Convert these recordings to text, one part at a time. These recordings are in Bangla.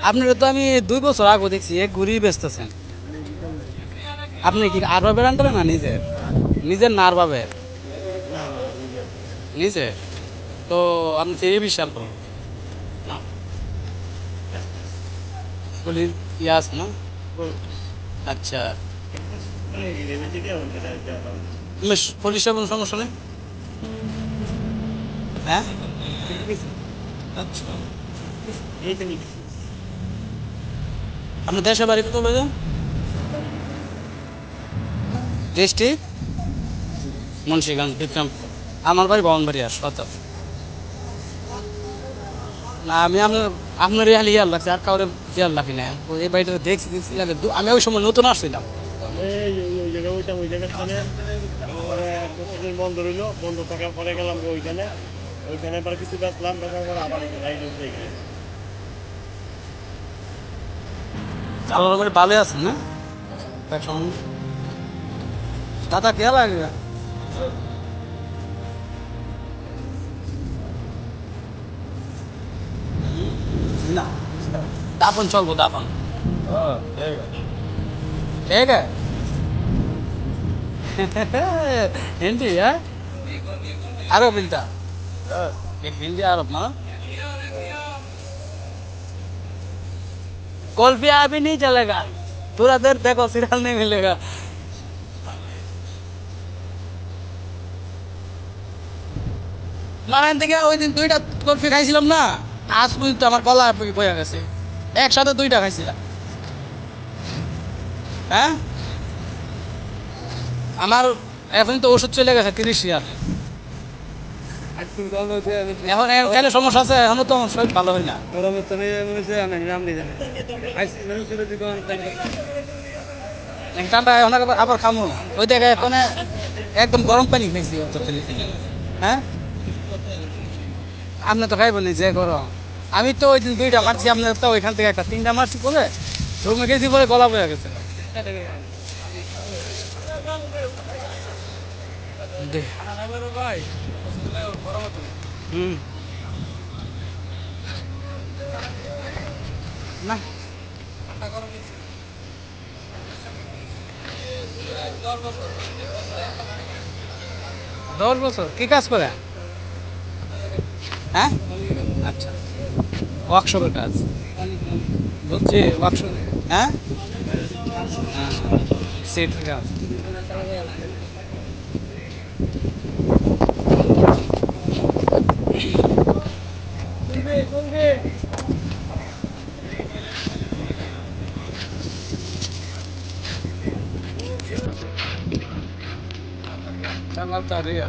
আপনারা তো আমি 2 বছর আগে দেখছি এক ঘুরি বেচতেছেন। আপনি কি আরবের আন্ডারে না নিজের? নিজের না আরবাবের? নিজে। তো আপনি তো এই বিশাল বলি ইয়াস না। আচ্ছা, বেশ পরিষেবা কোনো সমস্যা নেই। হ্যাঁ, আচ্ছা। আপনার দেশের বাড়ি কত বাজে? ডিস্ট্রিক্ট মুন্সিগঞ্জ বিক্রমপুর। আমার বাড়ি বাউনবাড়িয়া সত। না আমি আপনার ইয়ার লাগছে আর কাউরে ইয়ার লাগি না। এই বাড়িটা দেখছি দেখছি আমি ওই সময় নতুন আসছিলাম। ওই জায়গায় ওইটাম ওই জায়গার মানে পরে কিছুদিন বন্ধ রইলো, বন্ধ থাকার পরে গেলাম ওইখানে, ওইখানে আবার কিছু বেচলাম, বেচার পরে আবার রাইড উঠতে গেছে। আপনার বাড়ি ভালো আছেন না? এখন দাদা কে লাগে না, দাফন চলবো দাফন। ঠিক আছে। हिंदी है। अरब मिलता। एक हिंदी अरब ना। कोल्फिया अभी नहीं चलेगा। पूरा देर देखो सीरियल नहीं मिलेगा। মানে থেকে ওই দিন 2টা কলফি খাইছিলাম না, আজ পর্যন্ত আমার গলা বয়ে গেছে। একসাথে 2টা খাইছিলাম। হ্যাঁ, আমার এখন তো ওষুধ চলে গেছে 30 টাকা। এখন এখানে সমস্যা আছে, এখনো তো আমার শরীর ভালো হয় না। ঠান্ডা এখন আবার খামো। ওই দেখে এখন একদম গরম পানি খাইছি। হ্যাঁ, আপনি তো খাইবেন যে গরম। আমি তো ওই দিন 2টা মারছি, আপনার তো ওইখান থেকে একটা 3টা মারছি বলে রুমে গেছি বলে গলা বয়ে গেছে। হুম, না 10 বছর কি কাজ করে? হ্যাঁ, আচ্ছা, ওয়ার্কশপের কাজ। বুঝছি ওয়ার্কশপ। হ্যাঁ, সেটের কাজ। Tanggal tadi ya.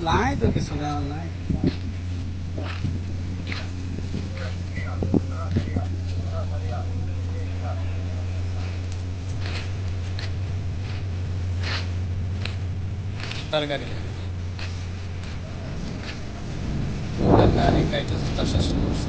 Lain tuh kesulitan lain. Targari. Targari kayak itu tas sesus.